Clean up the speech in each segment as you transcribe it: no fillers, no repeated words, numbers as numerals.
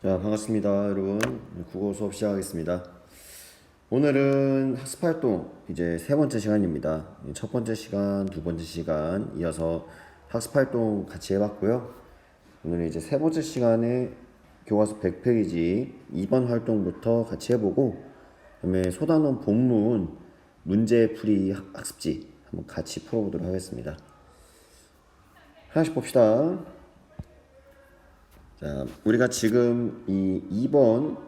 자, 반갑습니다, 여러분. 국어 수업 시작하겠습니다. 오늘은 학습활동 이제 세 번째 시간입니다. 첫 번째 시간, 두 번째 시간 이어서 학습활동 같이 해봤고요. 오늘은 이제 세 번째 시간에 교과서 100페이지 2번 활동부터 같이 해보고, 그다음에 소단원 본문 문제풀이 학습지 한번 같이 풀어보도록 하겠습니다. 하나씩 봅시다. 자, 우리가 지금 이 2번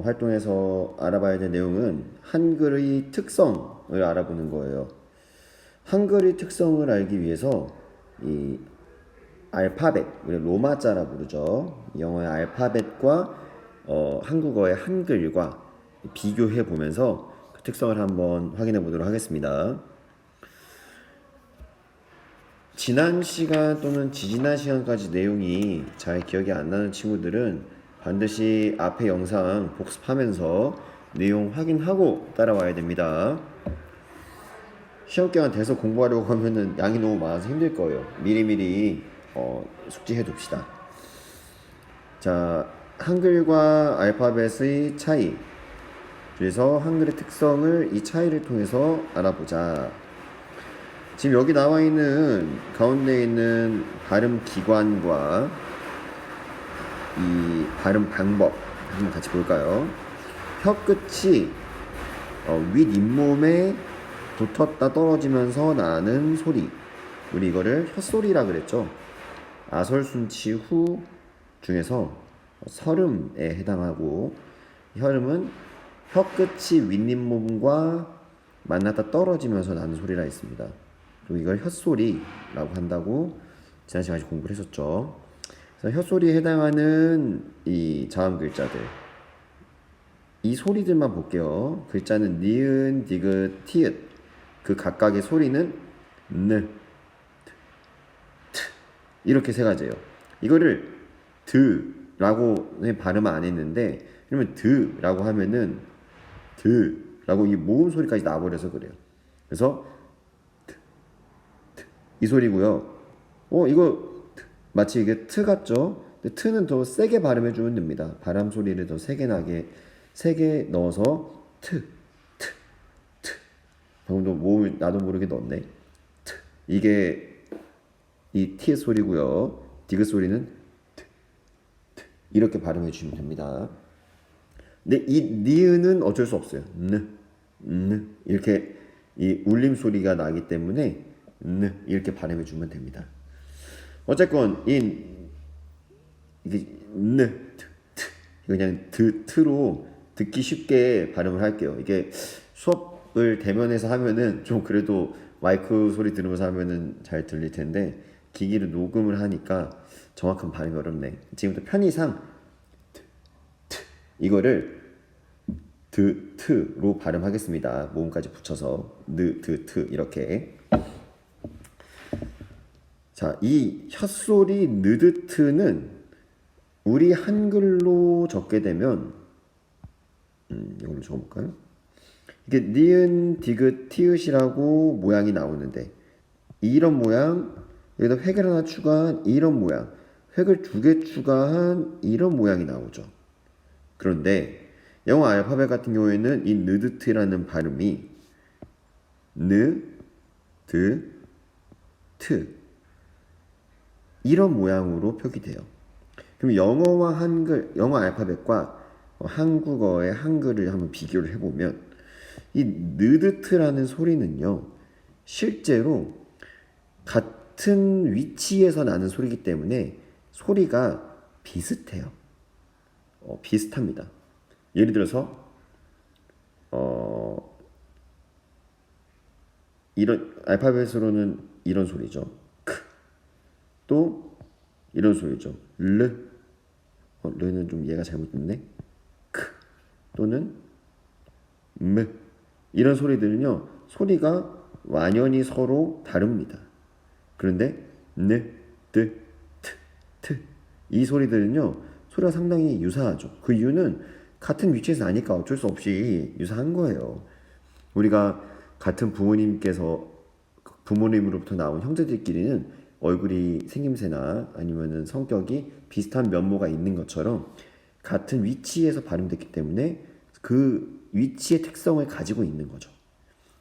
활동에서 알아봐야 될 내용은 한글의 특성을 알아보는 거예요. 한글의 특성을 알기 위해서 이 알파벳, 우리 로마자라 부르죠. 영어의 알파벳과 한국어의 한글과 비교해 보면서 그 특성을 한번 확인해 보도록 하겠습니다. 지난 시간 또는 지지난 시간까지 내용이 잘 기억이 안 나는 친구들은 반드시 앞에 영상 복습하면서 내용 확인하고 따라와야 됩니다. 시험 기간 돼서 공부하려고 하면은 양이 너무 많아서 힘들 거예요. 미리미리 숙지해 둡시다. 자, 한글과 알파벳의 차이, 그래서 한글의 특성을 이 차이를 통해서 알아보자. 지금 여기 나와 있는 가운데 있는 발음 기관과 이 발음 방법 한번 같이 볼까요? 혀 끝이 윗잇몸에 붙었다 떨어지면서 나는 소리, 우리 이거를 혓소리라 그랬죠. 아설순치 후 중에서 설음에 해당하고, 혈음은 혀 끝이 윗잇몸과 만났다 떨어지면서 나는 소리라 했습니다. 그리고 이걸 혓소리라고 한다고 지난 시간에 공부를 했었죠. 그래서 혓소리에 해당하는 이 자음 글자들, 이 소리들만 볼게요. 글자는 니은, 디귿, 티읕, 그 각각의 소리는 느, 트, 이렇게 세 가지예요. 이거를 드라고 발음 안 했는데, 그러면 드라고 하면은 드라고 이 모음 소리까지 나버려서 그래요. 그래서 이 소리고요. 이거 마치 이게 트 같죠? 근데 트는 더 세게 발음해주면 됩니다. 바람 소리를 더 세게 나게, 세게 넣어서 트. 방금도 모음을 나도 모르게 넣었네. 트. 이게 이 T의 소리고요. 디귿 소리는 트. 이렇게 발음해주시면 됩니다. 근데 이 니은은 어쩔 수 없어요. 이렇게 이 울림 소리가 나기 때문에 이렇게 발음해 주면 됩니다. 어쨌건 이게 그냥 트로 듣기 쉽게 발음을 할게요. 이게 수업을 대면해서 하면은 좀 그래도 마이크 소리 들으면서 하면은 잘 들릴 텐데, 기기를 녹음을 하니까 정확한 발음이 어렵네. 지금부터 편의상 이거를 트로 발음하겠습니다. 모음까지 붙여서 트 이렇게. 자, 이 혓소리 느드트는 우리 한글로 적게 되면 이걸로 적어볼까요? 이게 니은, 디귿, 티읕이라고 모양이 나오는데, 이런 모양, 여기다 획을 하나 추가한 이런 모양, 획을 두 개 추가한 이런 모양이 나오죠. 그런데 영어 알파벳 같은 경우에는 이 느드트라는 발음이 느, 드, 트 이런 모양으로 표기돼요. 그럼 영어와 한글, 영어 알파벳과 한국어의 한글을 한번 비교를 해보면, 이 느드트라는 소리는요, 실제로 같은 위치에서 나는 소리이기 때문에 소리가 비슷해요. 비슷합니다. 예를 들어서 이런 알파벳으로는 이런 소리죠. 또 이런 소리죠. 르는 좀 얘가 잘못됐네. 또는 이런 소리들은요, 소리가 완연히 서로 다릅니다. 그런데 이 소리들은요, 소리가 상당히 유사하죠. 그 이유는 같은 위치에서 나니까 어쩔 수 없이 유사한 거예요. 우리가 같은 부모님으로부터 나온 형제들끼리는 얼굴이 생김새나 아니면은 성격이 비슷한 면모가 있는 것처럼 같은 위치에서 발음됐기 때문에 그 위치의 특성을 가지고 있는 거죠.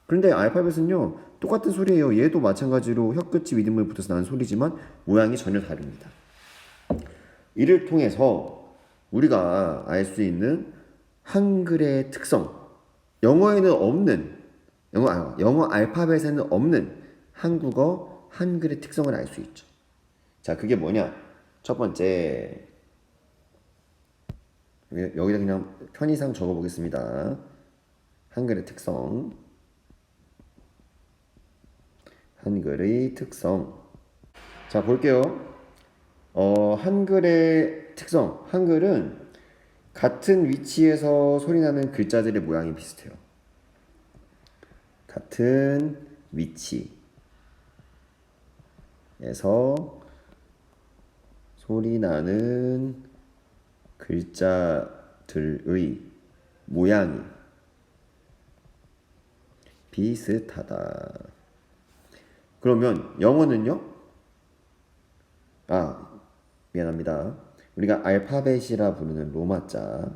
그런데 알파벳은요 똑같은 소리예요. 얘도 마찬가지로 혀끝이 윗입모에 붙어서 나는 소리지만 모양이 전혀 다릅니다. 이를 통해서 우리가 알 수 있는 한글의 특성, 영어에는 없는 영어 알파벳에는 없는 한국어 한글의 특성을 알 수 있죠. 자, 그게 뭐냐? 첫 번째, 여기다 그냥 편의상 적어보겠습니다. 한글의 특성. 한글의 특성. 자, 볼게요. 한글의 특성. 한글은 같은 위치에서 소리나는 글자들의 모양이 비슷해요. 같은 위치에서 소리나는 글자들의 모양이 비슷하다. 그러면 영어는요? 미안합니다. 우리가 알파벳이라 부르는 로마자.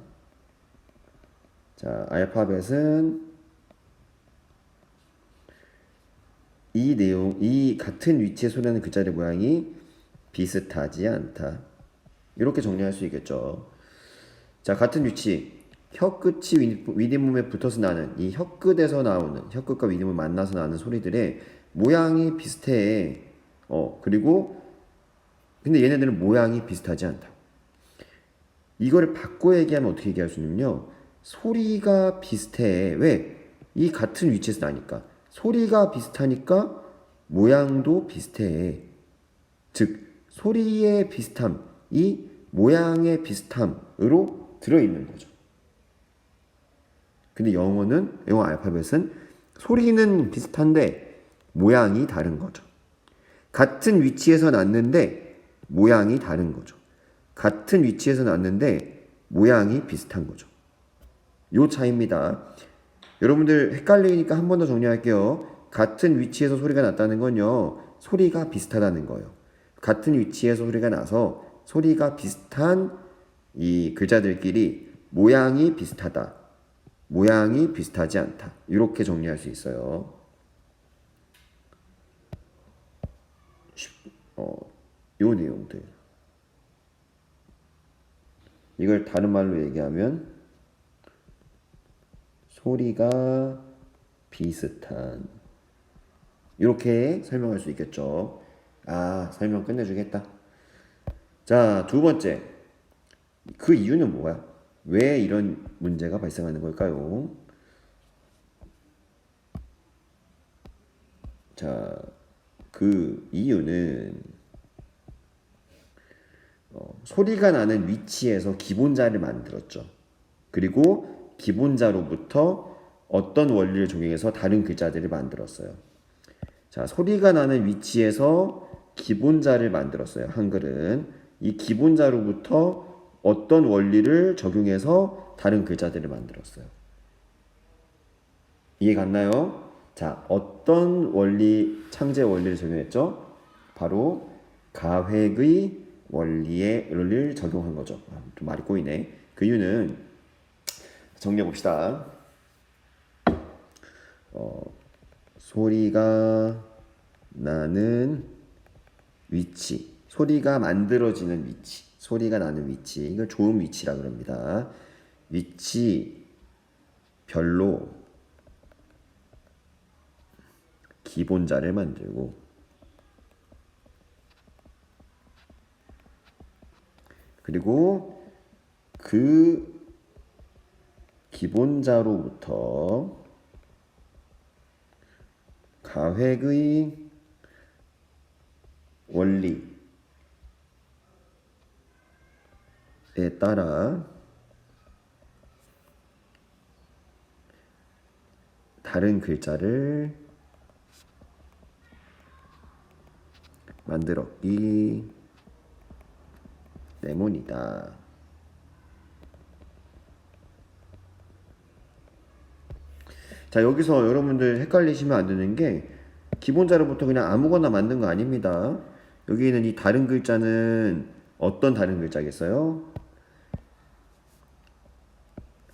자, 알파벳은 이 같은 위치에 소리나는 글자의 모양이 비슷하지 않다. 이렇게 정리할 수 있겠죠. 자, 같은 위치. 혀끝이 윗잇몸에 붙어서 나는 이 혀끝에서 나오는 혀끝과 윗잇몸 만나서 나는 소리들의 모양이 비슷해. 그리고 근데 얘네들은 모양이 비슷하지 않다. 이거를 바꿔 얘기하면 어떻게 얘기할 수 있냐면요. 소리가 비슷해. 왜? 이 같은 위치에서 나니까. 소리가 비슷하니까 모양도 비슷해. 즉, 소리의 비슷함이 모양의 비슷함으로 들어있는 거죠. 근데 영어 알파벳은 소리는 비슷한데 모양이 다른 거죠. 같은 위치에서 났는데 모양이 다른 거죠. 같은 위치에서 났는데 모양이 비슷한 거죠. 요 차이입니다. 여러분들 헷갈리니까 한 번 더 정리할게요. 같은 위치에서 소리가 났다는 건요. 소리가 비슷하다는 거예요. 같은 위치에서 소리가 나서 소리가 비슷한 이 글자들끼리 모양이 비슷하다. 모양이 비슷하지 않다. 이렇게 정리할 수 있어요. 요 내용들. 이걸 다른 말로 얘기하면 소리가 비슷한 이렇게 설명할 수 있겠죠. 설명 끝내주겠다. 자, 두 번째. 그 이유는 뭐야? 왜 이런 문제가 발생하는 걸까요? 자, 그 이유는 소리가 나는 위치에서 기본자를 만들었죠. 그리고 기본자로부터 어떤 원리를 적용해서 다른 글자들을 만들었어요. 자, 소리가 나는 위치에서 기본자를 만들었어요. 한글은 이 기본자로부터 어떤 원리를 적용해서 다른 글자들을 만들었어요. 이해 갔나요? 자, 어떤 원리, 창제 원리를 적용했죠? 바로 가획의 원리를 적용한 거죠. 좀 말이 꼬이네. 그 이유는 정리해 봅시다. 소리가 나는 위치, 소리가 만들어지는 위치, 소리가 나는 위치, 이걸 좋은 위치라 그럽니다. 위치별로 기본자를 만들고 그리고 그 기본자로부터 가획의 원리에 따라 다른 글자를 만들었기 때문이다. 자, 여기서 여러분들 헷갈리시면 안 되는 게 기본자로부터 그냥 아무거나 만든 거 아닙니다. 여기 있는 이 다른 글자는 어떤 다른 글자겠어요?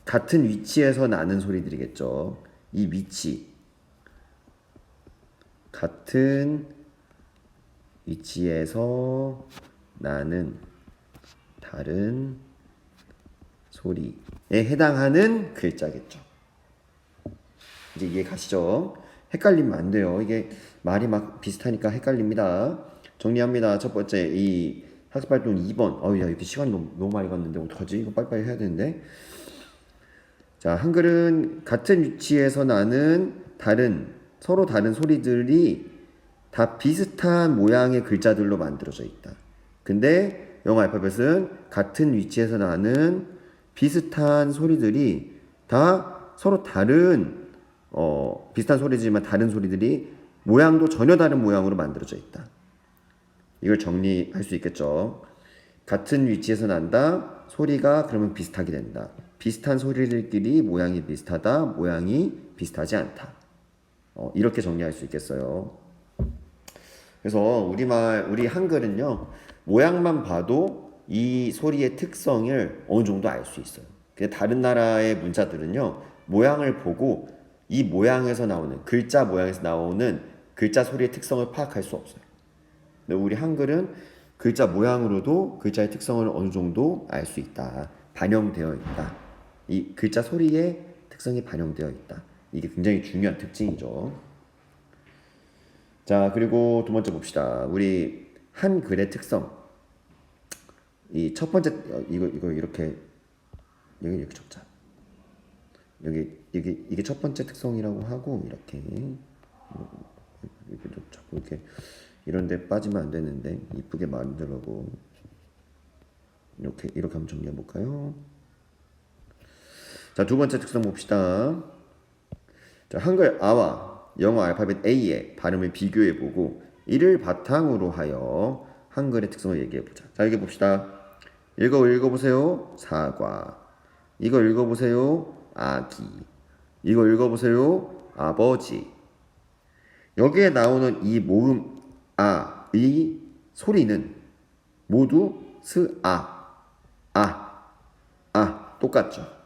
같은 위치에서 나는 소리들이겠죠. 이 위치. 같은 위치에서 나는 다른 소리에 해당하는 글자겠죠. 이제 이해 가시죠? 헷갈리면 안 돼요. 이게 말이 막 비슷하니까 헷갈립니다. 정리합니다. 첫 번째, 이 학습활동 2번. 야, 이렇게 시간이 너무 많이 갔는데 어떡하지? 이거 빨리빨리 해야 되는데. 자, 한글은 같은 위치에서 나는 서로 다른 소리들이 다 비슷한 모양의 글자들로 만들어져 있다. 근데 영어 알파벳은 같은 위치에서 나는 비슷한 소리들이 다 서로 다른 비슷한 소리지만 다른 소리들이 모양도 전혀 다른 모양으로 만들어져 있다. 이걸 정리할 수 있겠죠. 같은 위치에서 난다. 소리가 그러면 비슷하게 된다. 비슷한 소리들끼리 모양이 비슷하다. 모양이 비슷하지 않다. 이렇게 정리할 수 있겠어요. 그래서 우리 한글은요, 모양만 봐도 이 소리의 특성을 어느 정도 알 수 있어요. 근데 다른 나라의 문자들은요, 모양을 보고 이 모양에서 나오는, 글자 모양에서 나오는 글자 소리의 특성을 파악할 수 없어요. 근데 우리 한글은 글자 모양으로도 글자의 특성을 어느 정도 알 수 있다. 반영되어 있다. 이 글자 소리의 특성이 반영되어 있다. 이게 굉장히 중요한 특징이죠. 자, 그리고 두 번째 봅시다. 우리 한글의 특성. 이 첫 번째 이거 이렇게 여기 이렇게 적자. 이게 첫 번째 특성이라고 하고 이렇게 자꾸 이렇게 이런데 빠지면 안 되는데 이쁘게 만들라고 이렇게 한번 정리해 볼까요? 자, 두 번째 특성 봅시다. 자, 한글 아와 영어 알파벳 A의 발음을 비교해 보고 이를 바탕으로 하여 한글의 특성을 얘기해 보자. 자, 얘기해 봅시다. 읽어보세요. 사과. 이거 읽어보세요. 아기. 이거 읽어보세요. 아버지. 여기에 나오는 이 모음 이 소리는 모두 똑같죠.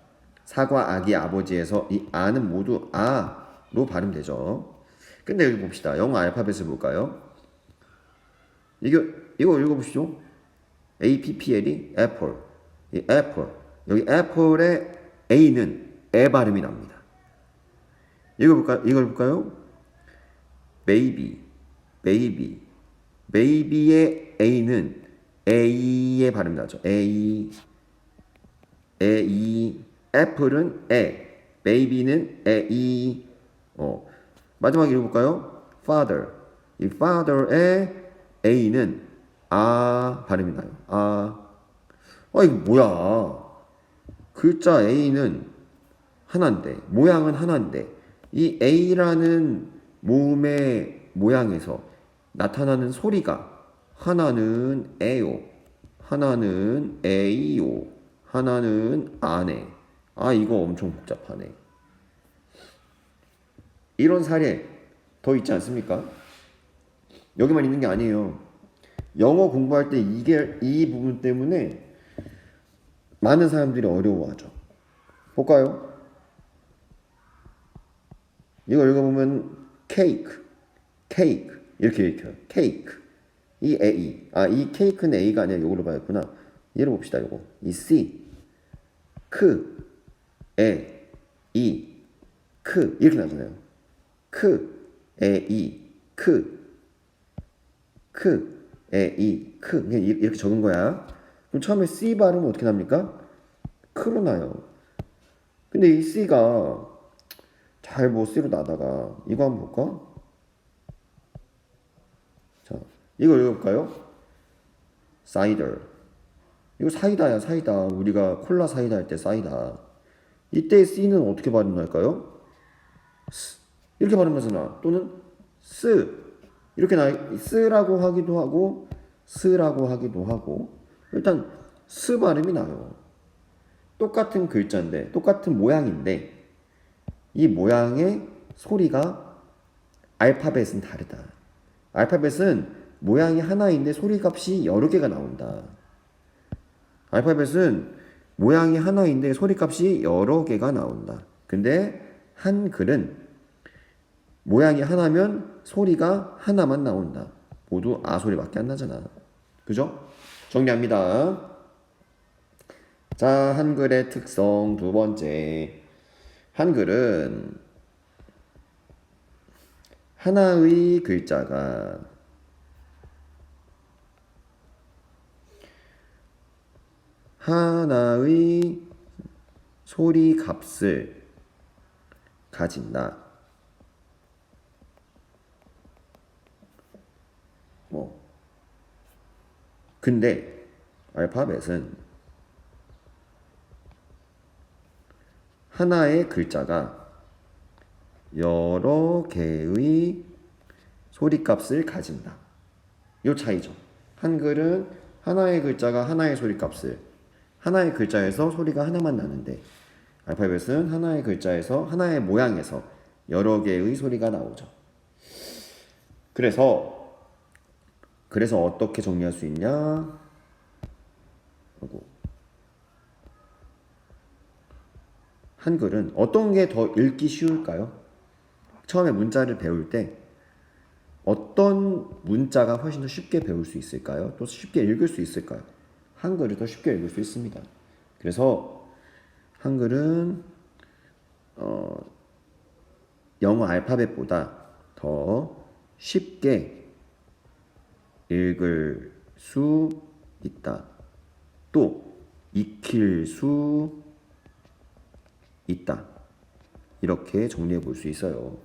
사과, 아기, 아버지에서 이 아는 모두 아로 발음되죠. 근데 여기 봅시다. 영어 알파벳을 볼까요? 이거 읽어보시죠. APPL이 애플. 이 애플. 여기 애플의 A는 에 발음이 납니다. 이걸 볼까요? 베이비의 A는 A의 발음이 나죠. A, 애플은 베이비는 A. 마지막에 읽어볼까요? father. 이 father의 A는 발음이 나요. 이거 뭐야? 글자 A는 하나인데, 모양은 하나인데, 이 A라는 모음의 모양에서 나타나는 소리가 하나는 에요, 하나는 에이요, 하나는 아네. 이거 엄청 복잡하네. 이런 사례 더 있지 않습니까? 여기만 있는 게 아니에요. 영어 공부할 때 이 부분 때문에 많은 사람들이 어려워하죠. 볼까요? 이거 읽어보면 케이크 이렇게 읽혀요. 케이크. 이 A. 이 케이크는 A가 아니라 이걸로 봐야겠구나. 얘를 봅시다. 이 C. 이렇게 나잖아요. 이렇게 적은 거야. 그럼 처음에 C 발음은 어떻게 납니까? 크로 나요. 근데 이 C가 잘 C로 나다가 이거 한번 볼까? 자, 이거 읽어볼까요? 사이더. 이거 사이다야, 사이다. 우리가 콜라 사이다 할 때 사이다. 이때 C는 어떻게 발음 날까요? 이렇게 발음하잖아. 또는 이렇게 쓰라고 하기도 하고 스라고 하기도 하고 일단 스 발음이 나요. 똑같은 글자인데 똑같은 모양인데 이 모양의 소리가 알파벳은 다르다. 알파벳은 모양이 하나인데 소리값이 여러 개가 나온다. 알파벳은 모양이 하나인데 소리값이 여러 개가 나온다. 근데 한글은 모양이 하나면 소리가 하나만 나온다. 모두 아 소리밖에 안 나잖아. 그죠? 정리합니다. 자, 한글의 특성 두 번째. 한글은 하나의 글자가 하나의 소리 값을 가진다. 근데 알파벳은 하나의 글자가 여러 개의 소리값을 가진다. 요 차이죠. 한글은 하나의 글자가 하나의 소리값을, 하나의 글자에서 소리가 하나만 나는데 알파벳은 하나의 글자에서 하나의 모양에서 여러 개의 소리가 나오죠. 그래서 어떻게 정리할 수 있냐? 하고 한글은 어떤 게 더 읽기 쉬울까요? 처음에 문자를 배울 때 어떤 문자가 훨씬 더 쉽게 배울 수 있을까요? 또 쉽게 읽을 수 있을까요? 한글을 더 쉽게 읽을 수 있습니다. 그래서 한글은 영어 알파벳보다 더 쉽게 읽을 수 있다. 또 익힐 수 있다. 이렇게 정리해 볼 수 있어요.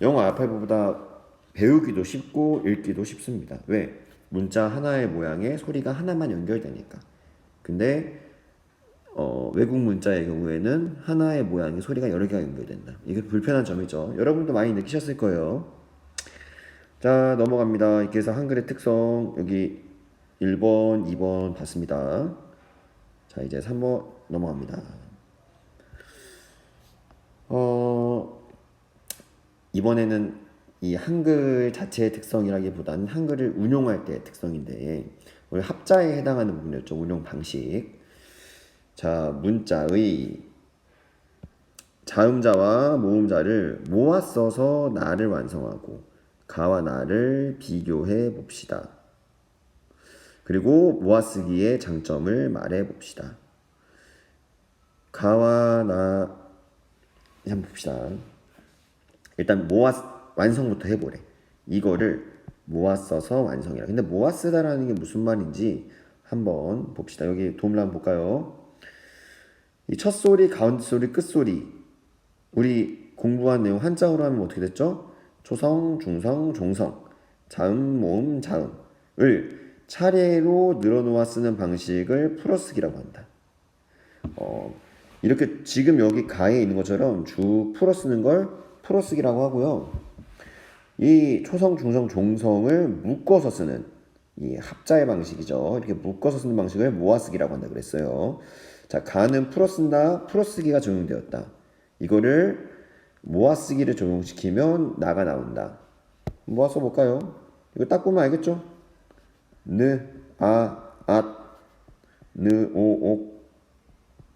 영어 알파벳보다 배우기도 쉽고 읽기도 쉽습니다. 왜? 문자 하나의 모양에 소리가 하나만 연결되니까. 근데 외국 문자의 경우에는 하나의 모양에 소리가 여러 개가 연결된다. 이게 불편한 점이죠. 여러분도 많이 느끼셨을 거예요. 자, 넘어갑니다. 이렇게 해서 한글의 특성 여기 1번, 2번 봤습니다. 자, 이제 3번 넘어갑니다. 이번에는 이 한글 자체의 특성이라기보다는 한글을 운용할 때의 특성인데 우리 합자에 해당하는 부분이었죠. 운용 방식. 자, 문자의 자음자와 모음자를 모아 써서 나를 완성하고 가와 나를 비교해 봅시다. 그리고 모아쓰기의 장점을 말해 봅시다. 가와 나 한번 봅시다. 일단 완성부터 해보래. 이거를 모아 써서 완성이라. 근데 모아 쓰다라는 게 무슨 말인지 한번 봅시다. 여기 도움을 한번 볼까요? 이 첫 소리, 가운데 소리, 끝 소리. 우리 공부한 내용 한자어로 하면 어떻게 됐죠? 초성, 중성, 종성, 자음, 모음, 자음을 차례로 늘어놓아 쓰는 방식을 풀어쓰기라고 한다. 이렇게 지금 여기 가에 있는 것처럼 쭉 풀어쓰는 걸 풀어쓰기라고 하고요. 이 초성, 중성, 종성을 묶어서 쓰는 이 합자의 방식이죠. 이렇게 묶어서 쓰는 방식을 모아쓰기라고 한다 그랬어요. 자, 가는 풀어쓴다, 풀어쓰기가 적용되었다. 이거를 모아쓰기를 적용시키면 나가 나온다. 모아 써볼까요? 이거 딱 보면 알겠죠? 느, 아, 앗, 느, 오, 옥,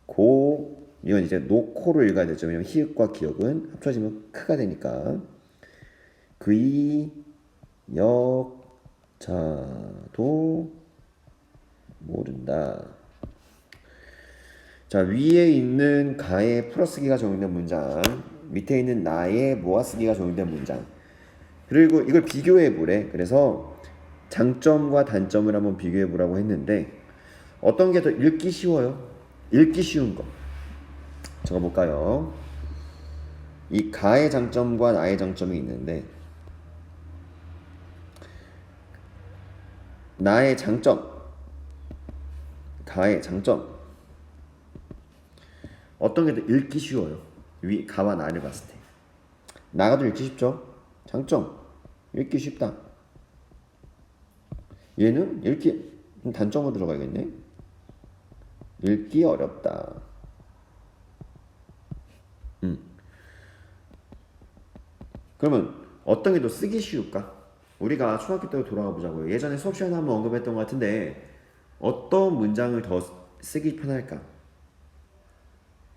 고. 이건 이제 노코를 읽어야 되죠. 왜냐면 히읗과 기역은 합쳐지면 크가 되니까. 그이, 역, 자도 모른다. 자, 위에 있는 가에 풀어쓰기가 적용된 문장, 밑에 있는 나의 모아쓰기가 적용된 문장. 그리고 이걸 비교해 보래. 그래서 장점과 단점을 한번 비교해 보라고 했는데 어떤 게 더 읽기 쉬워요? 읽기 쉬운 거. 적어볼까요? 이 가의 장점과 나의 장점이 있는데 나의 장점, 가의 장점. 어떤 게 더 읽기 쉬워요? 가와 나를 봤을 때. 나가 더 읽기 쉽죠? 장점, 읽기 쉽다. 얘는 읽기 단점으로 들어가야겠네. 읽기 어렵다. 그러면 어떤 게 더 쓰기 쉬울까? 우리가 초등학교 때로 돌아가 보자고요. 예전에 수업 시간에 한번 언급했던 것 같은데 어떤 문장을 더 쓰기 편할까?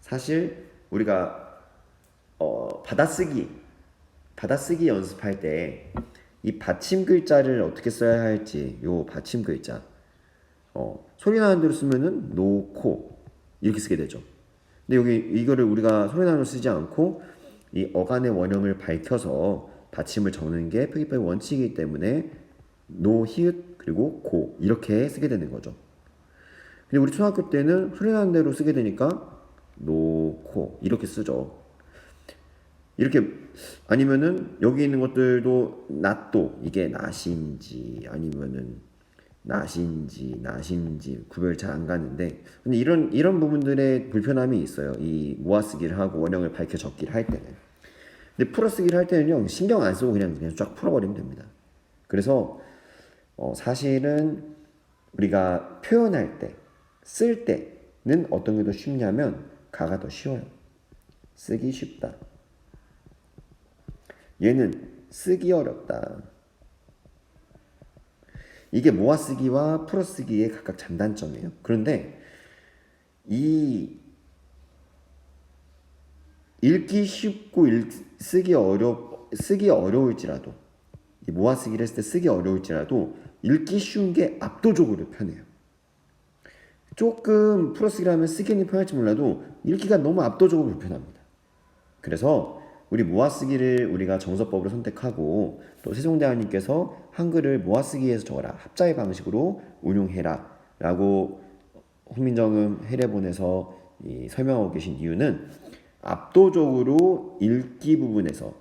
사실 우리가 받아쓰기 연습할 때 이 받침 글자를 어떻게 써야 할지, 요 받침 글자 소리 나는 대로 쓰면은 놓고 이렇게 쓰게 되죠. 근데 여기 이거를 우리가 소리 나는 대로 쓰지 않고 이 어간의 원형을 밝혀서 받침을 적는 게 표기법의 원칙이기 때문에 노, 히읗 그리고 고 이렇게 쓰게 되는 거죠. 근데 우리 초등학교 때는 소리 나는 대로 쓰게 되니까 놓고 이렇게 쓰죠. 이렇게 아니면은 여기 있는 것들도 낫도 이게 낫인지 아니면은 낫인지 구별 잘 안 가는데 근데 이런 부분들의 불편함이 있어요. 이 모아쓰기를 하고 원형을 밝혀 적기를 할 때는. 근데 풀어쓰기를 할 때는요 신경 안 쓰고 그냥 쫙 풀어버리면 됩니다. 그래서 사실은 우리가 표현할 때, 쓸 때는 어떤 게 더 쉽냐면 가가 더 쉬워요. 쓰기 쉽다. 얘는 쓰기 어렵다. 이게 모아쓰기와 풀어쓰기의 각각 장단점이에요. 그런데 이 읽기 쉽고 쓰기 어려울지라도 이 모아쓰기를 했을 때 쓰기 어려울지라도 읽기 쉬운 게 압도적으로 편해요. 조금 풀어쓰기를 하면 쓰기는 편할지 몰라도 읽기가 너무 압도적으로 불편합니다. 그래서 우리 모아쓰기를 우리가 정서법으로 선택하고 또 세종대왕님께서 한글을 모아쓰기에서 적어라 합자의 방식으로 운용해라 라고 훈민정음 해례본에서 설명하고 계신 이유는 압도적으로 읽기 부분에서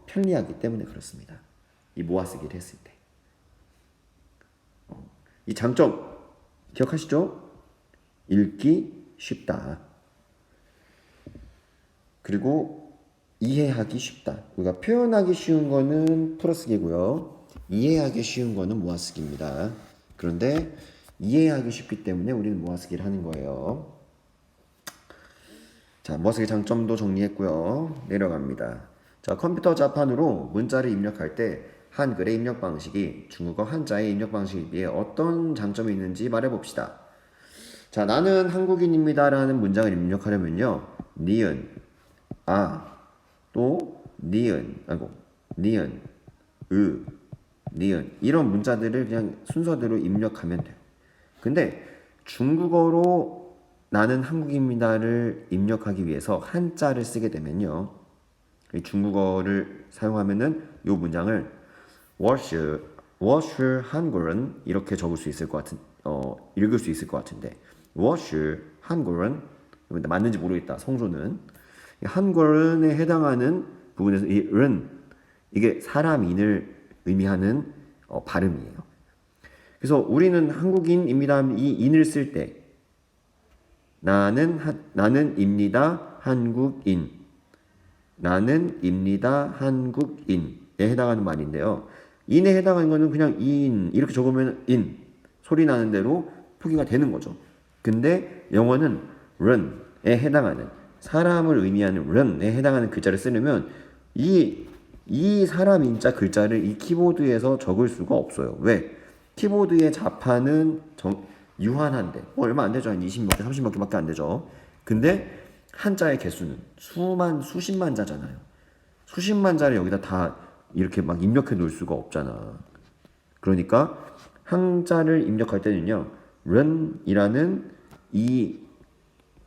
편리하기 때문에 그렇습니다. 이 모아쓰기를 했을 때. 이 장점 기억하시죠? 읽기 쉽다. 그리고 이해하기 쉽다. 우리가 표현하기 쉬운 거는 풀어쓰기고요. 이해하기 쉬운 거는 모아쓰기입니다. 그런데 이해하기 쉽기 때문에 우리는 모아쓰기를 하는 거예요. 자, 모아쓰기 장점도 정리했고요. 내려갑니다. 자, 컴퓨터 자판으로 문자를 입력할 때 한글의 입력 방식이 중국어 한자의 입력 방식에 비해 어떤 장점이 있는지 말해봅시다. 자, 나는 한국인입니다라는 문장을 입력하려면요. 니은, 또 니은, 니은, 니은 이런 문자들을 그냥 순서대로 입력하면 돼요. 근데 중국어로 나는 한국인입니다를 입력하기 위해서 한자를 쓰게 되면요. 중국어를 사용하면은 이 문장을 我是 한국인 이렇게 적을 수 있을 것 같은 읽을 수 있을 것 같은데 我是 한국인 맞는지 모르겠다. 성조는 한국인에 해당하는 부분에서 이 은 이게 사람인을 의미하는 발음이에요. 그래서 우리는 한국인입니다. 이 인을 쓸 때 나는입니다. 한국인. 나는입니다. 한국인에 해당하는 말인데요. 인에 해당하는 거는 그냥 인 이렇게 적으면 인 소리 나는 대로 표기가 되는 거죠. 근데 영어는 run에 해당하는 사람을 의미하는 run에 해당하는 글자를 쓰려면 이 사람 인자 글자를 이 키보드에서 적을 수가 없어요. 왜? 키보드의 자판은 유한한데 얼마 안 되죠. 한 20몇 개, 30몇 개밖에 안 되죠. 근데 한자의 개수는 수십만 자잖아요. 수십만 자를 여기다 다 이렇게 막 입력해 놓을 수가 없잖아. 그러니까 한자를 입력할 때는요. run이라는 이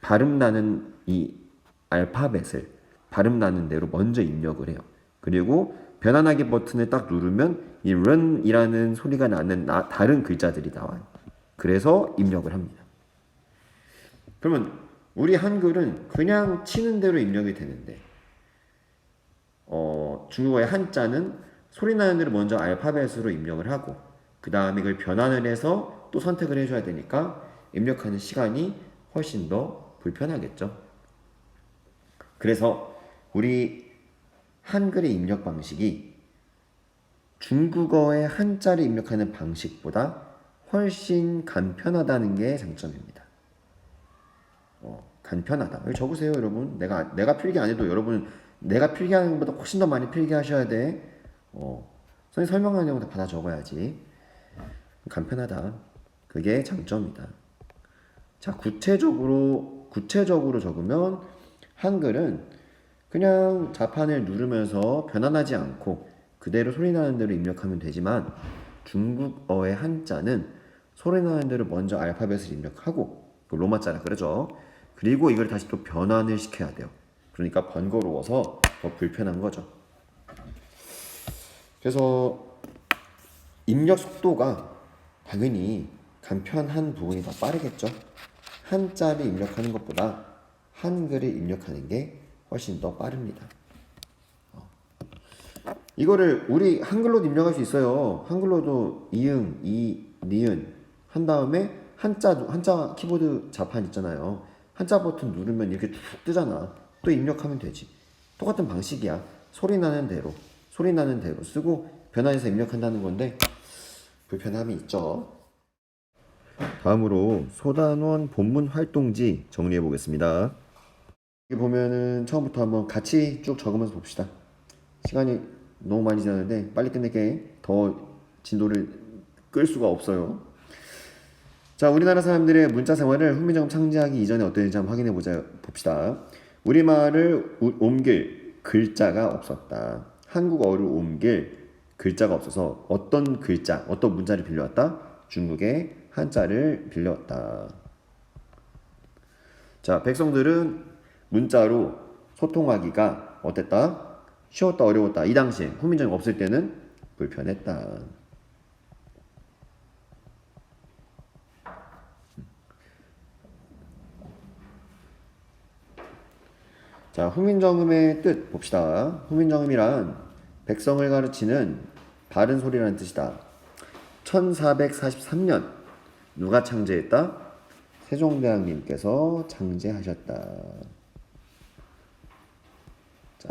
발음 나는 이 알파벳을 발음 나는 대로 먼저 입력을 해요. 그리고 변환하기 버튼을 딱 누르면 이 run이라는 소리가 나는 다른 글자들이 나와요. 그래서 입력을 합니다. 그러면 우리 한글은 그냥 치는 대로 입력이 되는데 중국어의 한자는 소리 나는 대로 먼저 알파벳으로 입력을 하고 그 다음에 이걸 변환을 해서 또 선택을 해줘야 되니까 입력하는 시간이 훨씬 더 불편하겠죠. 그래서 우리 한글의 입력 방식이 중국어의 한자를 입력하는 방식보다 훨씬 간편하다는 게 장점입니다. 간편하다. 여기 적으세요, 여러분. 내가 필기 안 해도 여러분 내가 필기하는 것보다 훨씬 더 많이 필기하셔야 돼. 선생님 설명하는 내용 다 받아 적어야지. 간편하다. 그게 장점이다. 자, 구체적으로 적으면 한글은 그냥 자판을 누르면서 변환하지 않고 그대로 소리나는 대로 입력하면 되지만 중국어의 한자는 소리나는 대로 먼저 알파벳을 입력하고 로마자라 그러죠. 그리고 이걸 다시 또 변환을 시켜야 돼요. 그러니까 번거로워서 더 불편한 거죠. 그래서 입력 속도가 당연히 간편한 부분이 더 빠르겠죠. 한자를 입력하는 것보다 한글을 입력하는 게 훨씬 더 빠릅니다. 이거를 우리 한글로도 입력할 수 있어요. 한글로도 이응, 이, 니은 한 다음에 한자 키보드 자판 있잖아요. 한자 버튼 누르면 이렇게 툭 뜨잖아. 또 입력하면 되지. 똑같은 방식이야. 소리 나는 대로 쓰고 변환해서 입력한다는 건데 불편함이 있죠. 다음으로 소단원 본문 활동지 정리해 보겠습니다. 여기 보면은 처음부터 한번 같이 쭉 적으면서 봅시다. 시간이 너무 많이 지났는데 빨리 끝낼게. 더 진도를 끌 수가 없어요. 자, 우리나라 사람들의 문자 생활을 훈민정음 창제하기 이전에 어땠는지 한번 확인해 봅시다. 우리말을 옮길 글자가 없었다. 한국어를 옮길 글자가 없어서 어떤 글자, 어떤 문자를 빌려왔다? 중국의 한자를 빌려왔다. 자, 백성들은 문자로 소통하기가 어땠다? 쉬웠다, 어려웠다. 이 당시에 훈민정음이 없을 때는 불편했다. 자, 훈민정음의 뜻 봅시다. 훈민정음이란 백성을 가르치는 바른 소리라는 뜻이다. 1443년 누가 창제했다? 세종대왕님께서 창제하셨다. 자,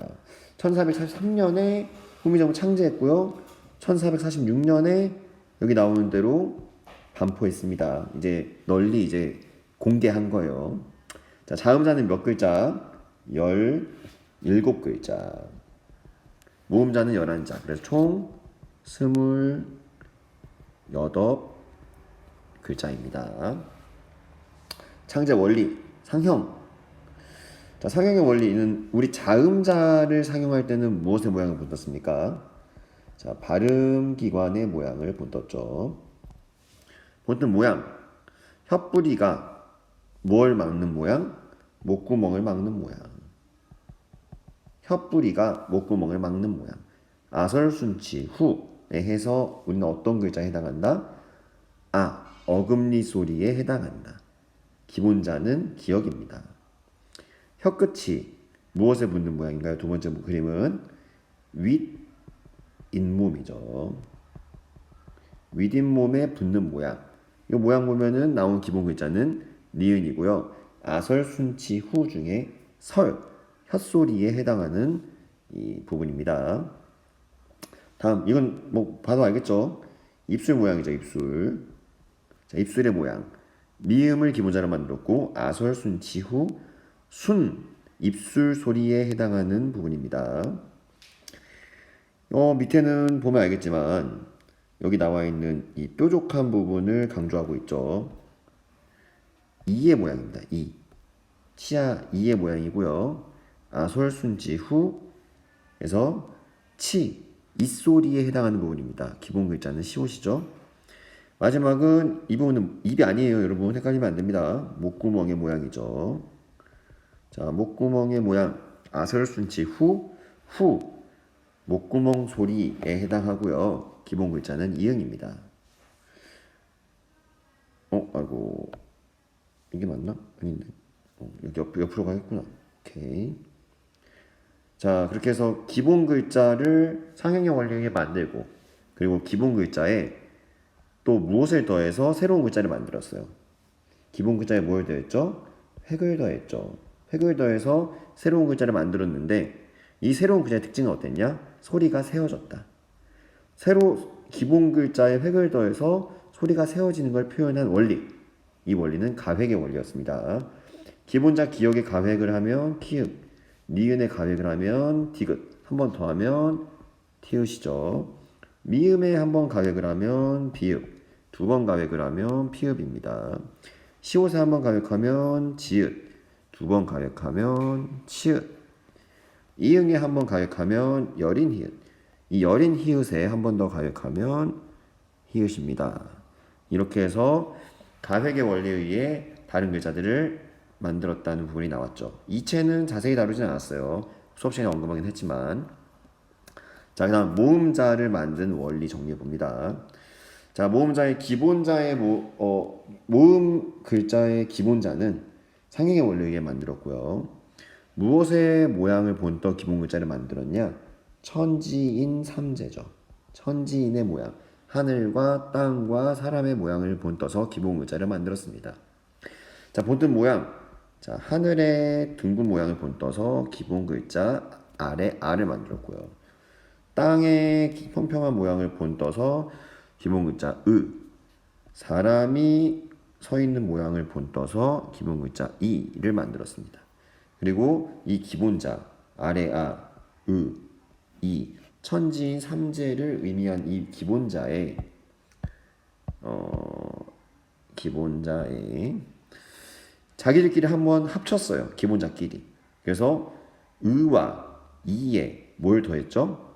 1443년에 훈민정음을 창제했고요. 1446년에 여기 나오는 대로 반포했습니다. 이제 널리 이제 공개한 거예요. 자, 자음자는 몇 글자? 17글자. 모음자는 11자. 그래서 총 28글자입니다. 창제 원리, 상형. 자, 상형의 원리는 우리 자음자를 상형할 때는 무엇의 모양을 본떴습니까? 자, 발음기관의 모양을 본떴죠. 본뜬 모양. 혓뿌리가 뭘 막는 모양? 목구멍을 막는 모양. 혓뿌리가 목구멍을 막는 모양. 아설순치 후에 해서 우리는 어떤 글자에 해당한다? 아, 어금니 소리에 해당한다. 기본자는 기역입니다. 혀끝이 무엇에 붙는 모양인가요? 두 번째 그림은 윗잇몸이죠. 윗잇몸에 붙는 모양. 이 모양 보면은 나온 기본 글자는 니은이고요. 아설순치 후 중에 설, 혓소리에 해당하는 이 부분입니다. 다음, 이건 뭐 봐도 알겠죠? 입술 모양이죠, 입술. 자, 입술의 모양. 미음을 기본자로 만들었고, 아설순치 후, 순, 입술 소리에 해당하는 부분입니다. 밑에는 보면 알겠지만, 여기 나와 있는 이 뾰족한 부분을 강조하고 있죠. 이의 모양입니다. 이. 치아 이의 모양이고요. 아솔순지 후에서 치, 이소리에 해당하는 부분입니다. 기본 글자는 시옷이죠. 마지막은 이 부분은 입이 아니에요. 여러분 헷갈리면 안 됩니다. 목구멍의 모양이죠. 자, 목구멍의 모양 아설순치 후 목구멍 소리에 해당하고요. 기본 글자는 이응입니다. 아이고 이게 맞나? 아닌데. 여기 옆으로 가겠구나. 오케이. 자, 그렇게 해서 기본 글자를 상형의 원리에 만들고 그리고 기본 글자에 또 무엇을 더해서 새로운 글자를 만들었어요. 기본 글자에 뭘 더했죠? 획을 더했죠. 획을 더해서 새로운 글자를 만들었는데 이 새로운 글자의 특징은 어땠냐? 소리가 세워졌다. 기본 글자에 획을 더해서 소리가 세워지는 걸 표현한 원리. 이 원리는 가획의 원리였습니다. 기본자 기역에 가획을 하면 키읔, 니은에 가획을 하면 디귿, 한 번 더 하면 티읕이죠. 미음에 한 번 가획을 하면 비읍, 두 번 가획을 하면 피읍입니다. 시옷에 한 번 가획하면 지읒, 두 번 가획하면 치읒. 이응에 한 번 가획하면 여린 히읗, 이 여린 히읗에 한 번 더 가획하면 히읗입니다. 이렇게 해서 가획의 원리에 의해 다른 글자들을 만들었다는 부분이 나왔죠. 이체는 자세히 다루진 않았어요. 수업 시간에 언급하긴 했지만. 자, 그다음 모음자를 만든 원리 정리해 봅니다. 자, 모음자의 기본자의 모음 글자의 기본자는 상행의 원리에 의해 만들었고요. 무엇의 모양을 본떠 기본 글자를 만들었냐? 천지인 삼재죠. 천지인의 모양. 하늘과 땅과 사람의 모양을 본떠서 기본 글자를 만들었습니다. 자, 본뜬 모양. 자, 하늘의 둥근 모양을 본떠서 기본 글자 아래 아를 만들었고요. 땅의 평평한 모양을 본떠서 기본 글자 으. 사람이 서 있는 모양을 본떠서 기본 글자 이를 만들었습니다. 그리고 이 기본자 아래 아, 으, 이 천지인 삼재를 의미한 이 기본자의 자기들끼리 한번 합쳤어요. 기본자끼리. 그래서 으와 이에 뭘 더했죠?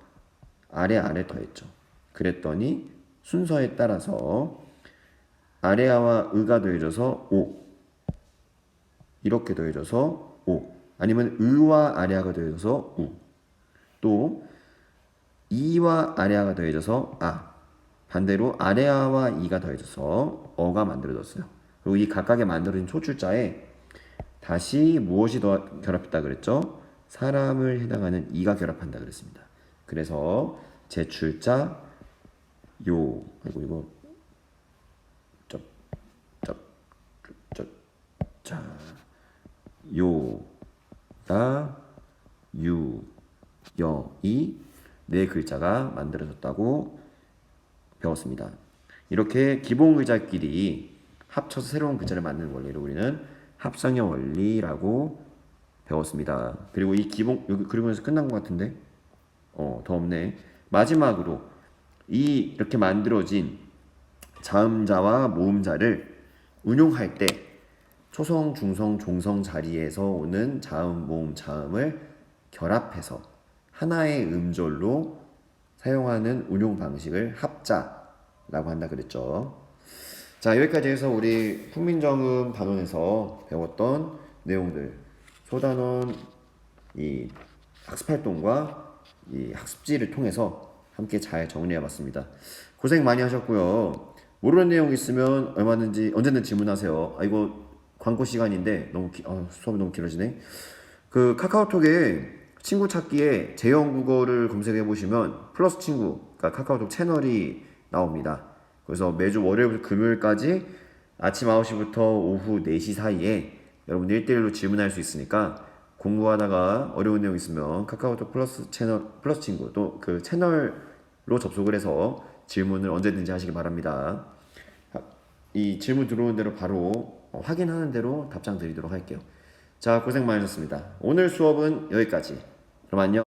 아래 더했죠. 그랬더니 순서에 따라서 아래아와 으가 더해져서 오, 이렇게 더해져서 오, 아니면 으와 아래아가 더해져서 우, 또 이와 아래아가 더해져서 아, 반대로 아래아와 이가 더해져서 어가 만들어졌어요. 그리고 이 각각의 만들어진 초출자에 다시 무엇이 더 결합했다 그랬죠? 사람을 해당하는 이가 결합한다 그랬습니다. 그래서 제출자 요, 그리고 이거 자, 요가 유, 여, 이 네 글자가 만들어졌다고 배웠습니다. 이렇게 기본 글자끼리 합쳐서 새로운 글자를 만드는 원리를 우리는 합성의 원리라고 배웠습니다. 그리고 이 기본 여기 그리고서 끝난 것 같은데 더 없네. 마지막으로 이렇게 만들어진 자음자와 모음자를 운용할 때 초성, 중성, 종성 자리에서 오는 자음, 모음, 자음을 결합해서 하나의 음절로 사용하는 운용 방식을 합자라고 한다 그랬죠. 자, 여기까지 해서 우리 훈민정음 단원에서 배웠던 내용들 소단원 이 학습활동과 이 학습지를 통해서 함께 잘 정리해봤습니다. 고생 많이 하셨고요. 모르는 내용 있으면 얼마든지 언제든 질문하세요. 아, 이거 광고 시간인데 너무 수업이 너무 길어지네. 그 카카오톡에 친구 찾기에 재영국어를 검색해 보시면 플러스 친구, 그러니까 카카오톡 채널이 나옵니다. 그래서 매주 월요일부터 금요일까지 아침 9시부터 오후 4시 사이에 여러분 1대1로 질문할 수 있으니까 공부하다가 어려운 내용 있으면 카카오톡 플러스 친구 또 그 채널로 접속을 해서 질문을 언제든지 하시기 바랍니다. 이 질문 들어오는 대로 바로 확인하는 대로 답장 드리도록 할게요. 자, 고생 많으셨습니다. 오늘 수업은 여기까지. 그럼 안녕.